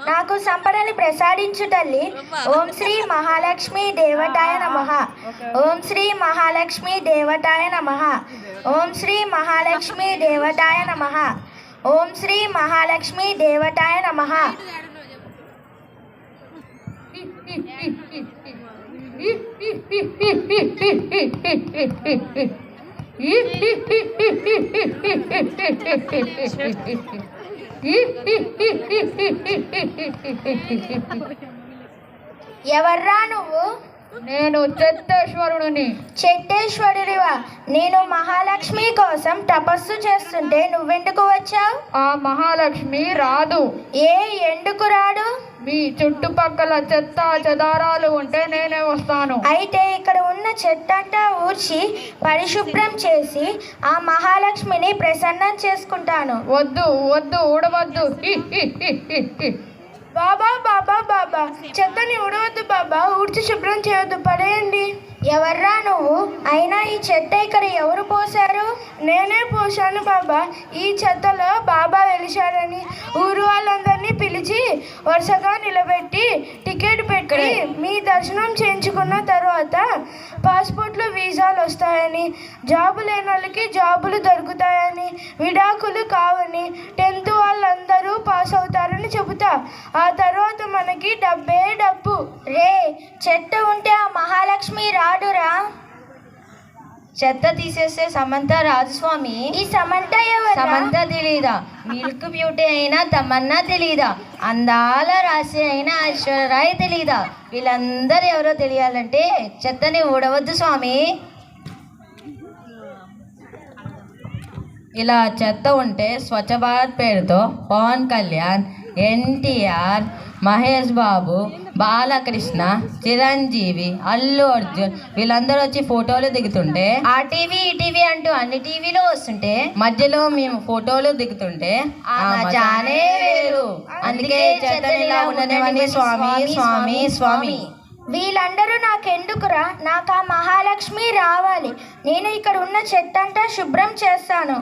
నాకు సంపదలు ప్రసాదించు తల్లి. ఓం శ్రీ మహాలక్ష్మి దేవతాయ నమః. ఓం శ్రీ మహాలక్ష్మి దేవతాయ నమః. ఓం శ్రీ మహాలక్ష్మి దేవతాయ నమః. ఓం శ్రీ మహాలక్ష్మి దేవతాయ నమః. ఎవర్రా నువ్వు? నేను చెత్తేశ్వరుడిని. చెట్టేశ్వరుడివా? నేను మహాలక్ష్మి కోసం తపస్సు చేస్తుంటే నువ్వెందుకు వచ్చావు? ఆ మహాలక్ష్మి రాదు. ఎందుకు రాడు? మీ చుట్టుపక్కల చెత్త చెదారాలు ఉంటే నేనే వస్తాను. అయితే ఇక్కడ ఉన్న చెత్తంతా ఊడ్చి పరిశుభ్రం చేసి ఆ మహాలక్ష్మిని ప్రసన్నం చేసుకుంటాను. వద్దు వద్దు, ఊడవద్దు. బాబా బాబా బాబా, చెత్తని ఊడవద్దు బాబా, ఊడ్చి శుభ్రం చేయొద్దు, పడేయండి. ఎవర్రా నువ్వు? అయినా ఈ చెత్త ఇక్కడ ఎవరు పోశారు? నేనే పోశాను బాబా. ఈ చెత్తలో బాబా వెలిశాడని ఊరు వాళ్ళందరినీ పిలిచి వరుసగా నిలబెట్టి టికెట్ పెట్టి మీ దర్శనం చేయించుకున్న తర్వాత పాస్పోర్ట్లు వీసాలు వస్తాయని, జాబు లేని వాళ్ళకి జాబులు దొరుకుతాయని, విడాకులు కావని, 10th వాళ్ళందరూ పాస్ అవుతారని చెబుతా. ఆ తర్వాత మనకి డబ్బే డబ్బు. రే, చెత్త ఉంటే ఆ మహాలక్ష్మి రాడురా. చెత్త తీసేస్తే సమంత రాదు స్వామి. ఈ సమంత ఎవరు? సమంత తెలీదా? మిల్క్ బ్యూటీ అయినా తమన్నా తెలీదా? అందాల రాశి అయినా ఐశ్వర్యరాయ్ తెలీదా? వీళ్ళందరూ ఎవరో తెలియాలంటే చెత్తని ఊడవద్దు స్వామి. ఇలా చెత్త ఉంటే స్వచ్ఛ భారత్ పేరుతో పవన్ కళ్యాణ్, ఎన్టీఆర్, మహేష్ బాబు, బాలకృష్ణ, చిరంజీవి, అల్లు అర్జున్ వీళ్ళందరూ వచ్చి ఫోటోలు దిగుతుంటే, ఆ టీవీ ఈ టీవీ అంటూ అన్ని టీవీలు వస్తుంటే మధ్యలో మేము ఫోటోలు దిగుతుంటే ఆ మజానే వేరు. అందుకే చెత్తనిలా ఉండనివ్వండి స్వామి స్వామి స్వామి. వీళ్ళందరూ నాకెందుకురా? నాకు ఆ మహాలక్ష్మి రావాలి. నేను ఇక్కడ ఉన్న చెత్త అంతా శుభ్రం చేస్తాను.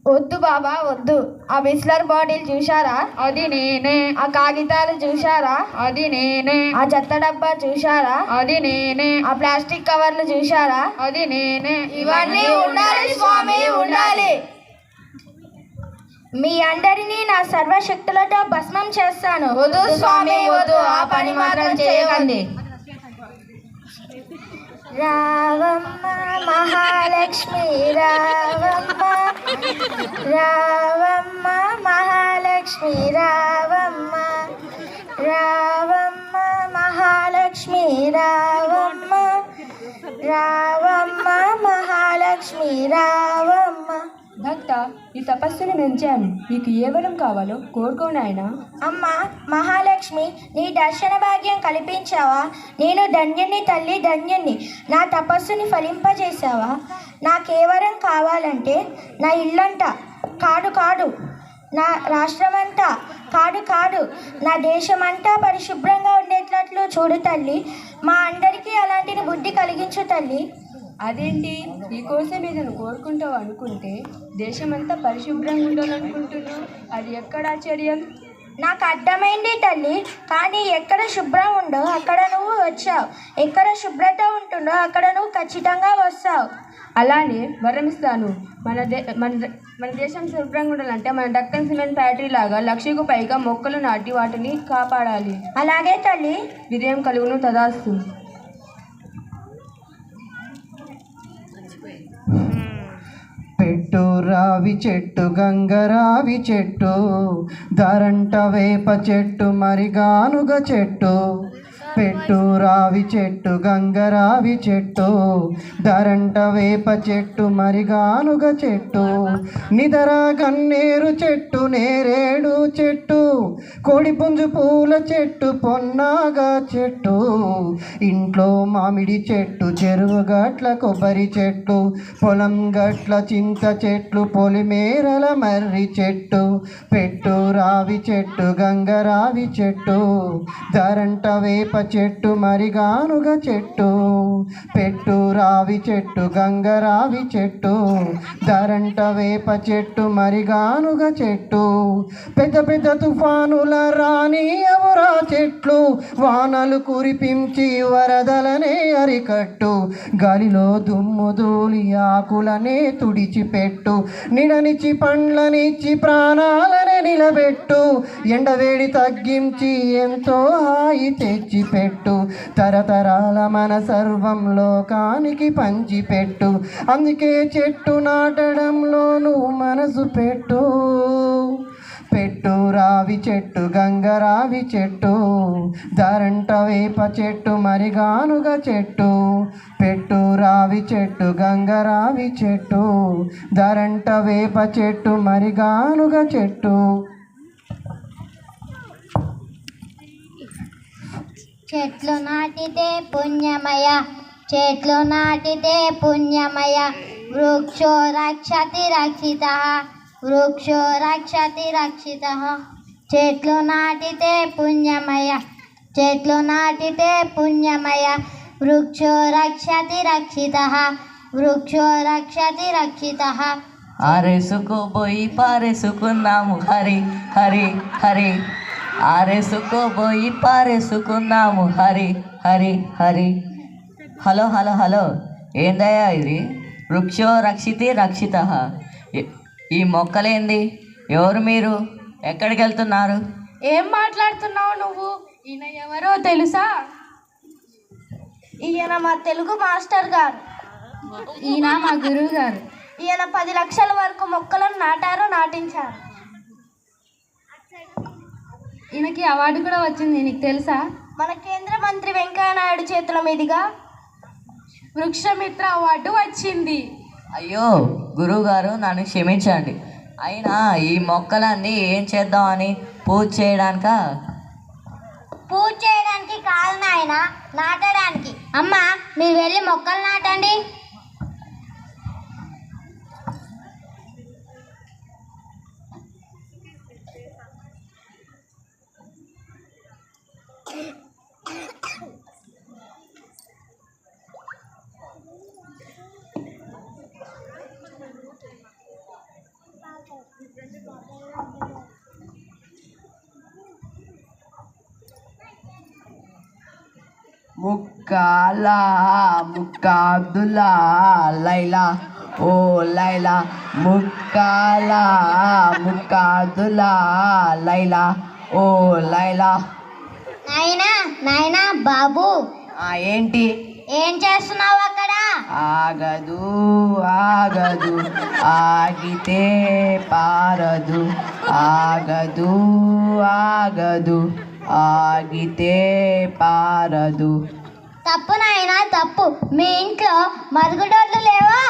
వద్దు బాబా వద్దు. ఆ బిస్లర్ బాటిల్ చూశారా? అది నేనే. ఆ కాగితాలు చూశారా? అది నేనే. ఆ చెత్త డబ్బా చూశారా? అది నేనే. ఆ ప్లాస్టిక్ కవర్లు చూశారా? అది నేనే. ఇవన్నీ ఉండాలి స్వామి, ఉండాలి. మీ అందరినీ నా సర్వశక్తులతో భస్మం చేస్తాను. వద్దు స్వామి వద్దు, ఆ పని మాత్రం చేయకండి. రావమ్మ మహాలక్ష్మి రావమ్మ, రావమ్మ మహాలక్ష్మి రావమ్మ, రావమ్మ మహాలక్ష్మి రావమ్మ, రావమ్మ మహాలక్ష్మి రావమ్మ. భక్త, ఈ తపస్సుని మెంచాను. నీకు ఏ వరం కావాలో కోరుకో నాయనా. అమ్మ మహాలక్ష్మి, నీ దర్శన భాగ్యం కల్పించావా? నేను ధన్యుని తల్లి, ధన్యుని. నా తపస్సుని ఫలింపజేసావా? నాకే వరం కావాలంటే నా ఇల్లంతా కాడు కాడు, నా రాష్ట్రమంతా కాడు కాడు, నా దేశమంతా పరిశుభ్రంగా ఉండేటట్లు చూడు తల్లి. మా అందరికీ అలాంటి బుద్ధి కలిగించు తల్లి. అదేంటి, నీకోసం ఏదైనా కోరుకుంటావు అనుకుంటే దేశమంతా పరిశుభ్రంగా ఉండాలనుకుంటున్నావు? అది ఎక్కడ ఆశ్చర్యం? నాకు అర్థమైంది తల్లి, కానీ ఎక్కడ శుభ్రం ఉండో అక్కడ నువ్వు వచ్చావు, ఎక్కడ శుభ్రత ఉంటుందో అక్కడ నువ్వు ఖచ్చితంగా వస్తావు. అలానే వరమిస్తాను. మన దేశం శుభ్రంగా ఉండాలంటే మన డక్కన్ సిమెంట్ ఫ్యాక్టరీ లాగా 1,00,000కు పైగా మొక్కలు నాటి వాటిని కాపాడాలి. అలాగే తల్లి. విజయం కలుగును తదాస్తు. పెట్టు రావి చెట్టు గంగరావి చెట్టు, ధరంట వేప చెట్టు మరిగానుగ చెట్టు. పెట్టు రావి చెట్టు గంగరావి చెట్టు, ధరంట వేప చెట్టు మరిగానుగ చెట్టు. నిదర గన్నేరు చెట్టు నేరేడు చెట్టు, కోడిపుంజు పూల చెట్టు పొన్నాగా చెట్టు. ఇంట్లో మామిడి చెట్టు, చెరువు గట్ల కొబ్బరి చెట్టు, పొలం గట్ల చింత చెట్లు, పొలిమేరల మర్రి చెట్టు. పెట్టు రావి చెట్టు గంగరావి చెట్టు, ధరంట వేప చెట్టు మరిగానుగ చెట్టు. పెట్టు రావి చెట్టు గంగరావి చెట్టు, ధరంట వేప చెట్టు మరిగానుగ చెట్టు. పెద్ద పెద్ద తుఫానుల రాని నీయవురా చెట్లు, వానలు కురిపించి వరదలనే అరికట్టు, గాలిలో దుమ్ము ధూళి ఆకులనే తుడిచిపెట్టు, నిడనిచ్చి పండ్లనిచ్చి ప్రాణాలనే నిలబెట్టు, ఎండవేడి తగ్గించి ఎంతో హాయి తెచ్చిపెట్టు, తరతరాల మన సర్వం లోకానికి పంచిపెట్టు, అందుకే చెట్టు నాటడంలో నువ్వు మనసు పెట్టు. పెట్టు రావి చెట్టు గంగరావి చెట్టు, దారంట వేప చెట్టు మరిగానుగ చెట్టు, పెట్టు రావి చెట్టు గంగరావి చెట్టు, దారంట వేప చెట్టు మరిగానుగ చెట్టు. చెట్లు నాటితే పుణ్యమయ, చెట్లు నాటితే పుణ్యమయ, వృక్షో రక్షతి రక్షితః, వృక్షో రక్షతి రక్షితః. చెట్లు నాటితే పుణ్యమయ, చెట్లు నాటితే పుణ్యమయ, వృక్షో రక్షతి రక్షితః, వృక్షో రక్షతి రక్షితః. ఆరేసుకోబోయి పారేసుకున్నాము హరి హరి హరి, ఆరేసుకోబోయి పారేసుకున్నాము Hari Hari Hari. Hello hello hello, ఏందయ్యా ఇది? వృక్షో రక్షితి రక్షిత. ఈ మొక్కలేంది? ఎవరు మీరు? ఎక్కడికి వెళ్తున్నారు? ఏం మాట్లాడుతున్నావు నువ్వు? ఈయన ఎవరో తెలుసా? ఈయన మా తెలుగు మాస్టర్ గారు. ఈయన మా గురువు గారు. ఈయన 10 లక్షల వరకు మొక్కలను నాటించారు. ఈయనకి అవార్డు కూడా వచ్చింది, నీకు తెలుసా? మన కేంద్ర మంత్రి వెంకయ్య నాయుడు చేతుల మీదుగా వృక్షమిత్ర అవార్డు వచ్చింది. అయ్యో గురువుగారు, నన్ను క్షమించండి. అయినా ఈ మొక్కలన్నీ ఏం చేద్దామని? పూజ చేయడానికా? పూజ చేయడానికి కాదు నాయన, నాటడానికి. అమ్మా, మీరు వెళ్ళి మొక్కలు నాటండి. ముక్కాలా ముక్కాదులా లైలా ఓ లైలా, ముక్కాలా ముక్కాదులా లైలా ఓ లైలా. నాయనా నాయనా బాబు, ఏంటి? ఏం చేస్తున్నావు అక్కడ? ఆగదు ఆగదు, ఆగితే పారదు, ఆగదు ఆగదు, ఆగితే పారదు. తప్పు నాయనా తప్పు. మీ ఇంట్లో మరుగుదొడ్లు లేవా?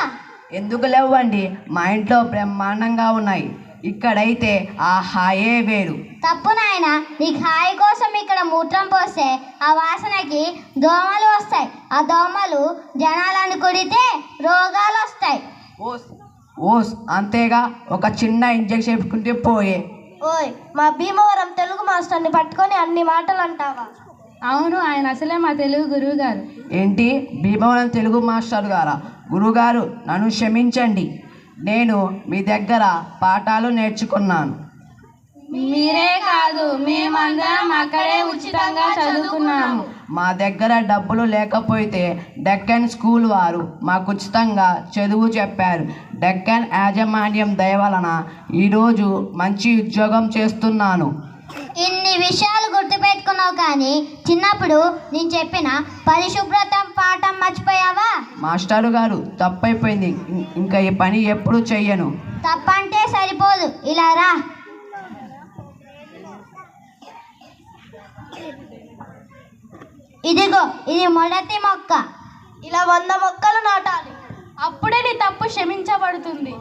ఎందుకు లేవండి? మా ఇంట్లో బ్రహ్మాండంగా ఉన్నాయి. ఇక్కడైతే ఆ హాయే వేరు. తప్పు నాయనా, నీకు హాయి కోసం ఇక్కడ మూత్రం పోస్తే ఆ వాసనకి దోమలు వస్తాయి. ఆ దోమలు జనాలను కుడితే రోగాలు వస్తాయి. ఓస్ ఓస్ అంతేగా, ఒక చిన్న ఇంజెక్షన్ వేసుకుంటే పోయే. ఓయ్, మా భీమవరం తెలుగు మాస్టర్ని పట్టుకొని అన్ని మాటలు అంటావా? అవును, ఆయన అసలే మా తెలుగు గురువు గారు. ఏంటి? భీమవరం తెలుగు మాస్టర్ గారా? గురుగారు, నన్ను క్షమించండి. నేను మీ దగ్గర పాఠాలు నేర్చుకున్నాను. మీరే కాదు, మేమందరం అక్కడే ఉచితంగా చదువుకున్నాము. మా దగ్గర డబ్బులు లేకపోతే డెక్కన్ స్కూల్ వారు మాకు ఉచితంగా చదువు చెప్పారు. డెక్కన్ యాజమాన్యం దయ వలన ఈరోజు మంచి ఉద్యోగం చేస్తున్నాను. ఇన్ని విషయాలు గుర్తుపెట్టుకున్నావు, కానీ చిన్నప్పుడు నేను చెప్పిన పరిశుభ్రత పాఠం మర్చిపోయావా? మాస్టారు గారు, తప్పైపోయింది. ఇంకా ఈ పని ఎప్పుడు చెయ్యను. తప్పంటే సరిపోదు, ఇలా రా. ఇదిగో, ఇది మొదటి మొక్క. ఇలా 100 మొక్కలు నాటాలి. అప్పుడే నీ తప్పు క్షమించబడుతుంది.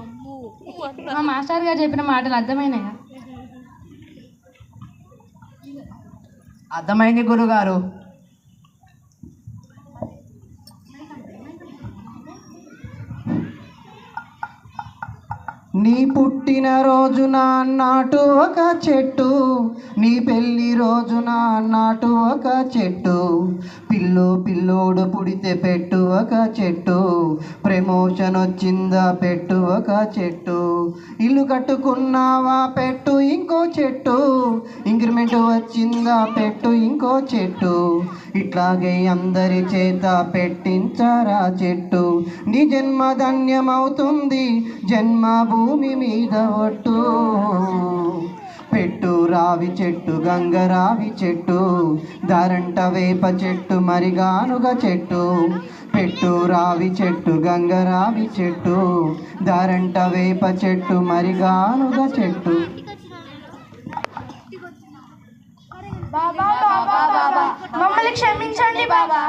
మా మాస్టర్ గారు చెప్పిన మాటలు అర్థమైనాయా? అర్థమైంది గురుగారు. నీ పుట్టిన రోజున నాటు ఒక చెట్టు, నీ పెళ్లి రోజున నాటు ఒక చెట్టు, పిల్లోడు పుడితే పెట్టు ఒక చెట్టు, ప్రమోషన్ వచ్చిందా పెట్టు ఒక చెట్టు, ఇల్లు కట్టుకున్నావా పెట్టు ఇంకో చెట్టు, ఇంక్రిమెంట్ వచ్చిందా పెట్టు ఇంకో చెట్టు, ఇట్లాగే అందరి చేత పెట్టించరా చెట్టు, నీ జన్మ ధన్యమవుతుంది జన్మభూమి మీద ఒట్టు, పెట్టు రావి చెట్టు గంగరావి చెట్టు, దారంట వేప చెట్టు మరిగానుగ చెట్టు, పెట్టు రావి చెట్టు గంగరావి చెట్టు, దారంట వేప చెట్టు మరిగానుగ చెట్టు. బాబా బాబా బాబా మమ్మల్ని క్షమించండి బాబా.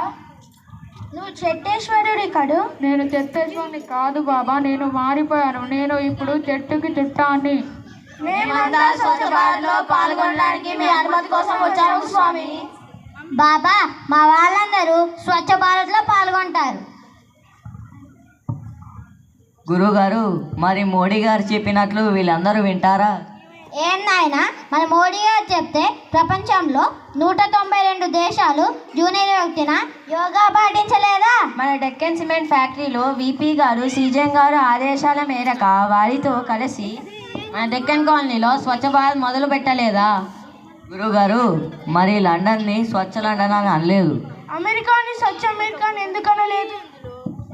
నువ్వు చెట్టేశ్వరుడి కడు. నేను చెట్టేశ్వరుని కాదు బాబా, నేను మారిపోయాను. నేను ఇప్పుడు చెట్టుకి చుట్టాన్ని. మేమంతా స్వచ్ఛ భారత్లో పాల్గొనడానికి మీ అనుమతి కోసం వచ్చాము స్వామి. బాబా మా వాళ్ళందరూ స్వచ్ఛ భారత్లో పాల్గొంటారు. గురుగారు, మరి మోడీ గారు చెప్పినట్లు వీళ్ళందరూ వింటారా? ఏం నాయనా, మన మోడీ గారు చెప్తే ప్రపంచంలో 192 దేశాలు జూనియర్ వ్యక్తిన యోగా పాటించలేదా? మన డెక్కన్ సిమెంట్ ఫ్యాక్టరీలో విపి గారు సీజన్ గారు ఆదేశాల మేరకు వారితో కలిసి మన డెక్కన్ కాలనీలో స్వచ్ఛ భారత్ మొదలు పెట్టలేదా? గురుగారు, మరి లండన్ని స్వచ్ఛ లండన్ అని అనలేదు. అమెరికాని స్వచ్ఛ అమెరికాని ఎందుకనలేదు?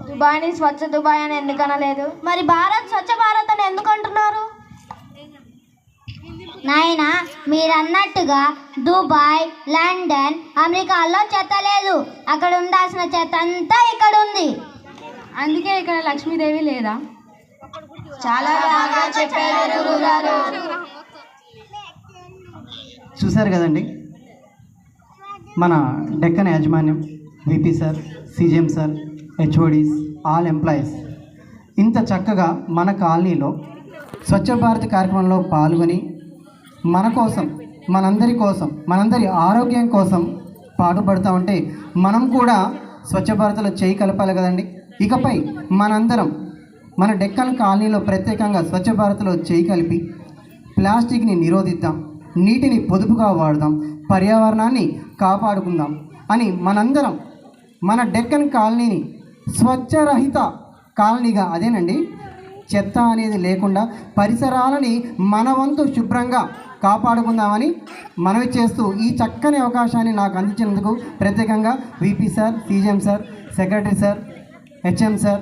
దుబాయ్ని స్వచ్ఛ దుబాయ్ అని ఎందుకనలేదు? మరి భారత్ స్వచ్ఛ భారత్ అని ఎందుకు అంటున్నారు? నాయనా, మీరన్నట్టుగా దుబాయ్, లండన్, అమెరికాలో చెత్త లేదు. అక్కడ ఉండాల్సిన చెత్త అంతా ఇక్కడ ఉంది. అందుకే ఇక్కడ లక్ష్మీదేవి లేదా? చాలా బాగా చెప్పారు గురుగారు. చూశారు కదండి, మన డెక్కన్ యాజమాన్యం, VP sir, CGM sir, HODs, all employees ఇంత చక్కగా మన కాలనీలో స్వచ్ఛ భారత్ కార్యక్రమంలో పాల్గొని మన కోసం, మనందరి కోసం, మనందరి ఆరోగ్యం కోసం పాటుపడుతూ ఉంటే మనం కూడా స్వచ్ఛ భారత్లో చేయి కలపాలి కదండి. ఇకపై మనందరం మన డెక్కన్ కాలనీలో ప్రత్యేకంగా స్వచ్ఛ భారత్లో చేయి కలిపి ప్లాస్టిక్ని నిరోధిద్దాం, నీటిని పొదుపుగా వాడదాం, పర్యావరణాన్ని కాపాడుకుందాం అని మనందరం మన డెక్కన్ కాలనీని స్వచ్ఛరహిత కాలనీగా, అదేనండి చెత్త అనేది లేకుండా పరిసరాలని మన వంతు శుభ్రంగా కాపాడుకుందామని మనవి చేస్తూ ఈ చక్కని అవకాశాన్ని నాకు అందించినందుకు ప్రత్యేకంగా VP sir, CGM sir, secretary sir, HM sir,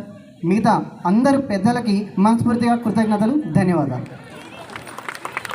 మిగతా అందరు పెద్దలకి మనస్ఫూర్తిగా కృతజ్ఞతలు, ధన్యవాదాలు.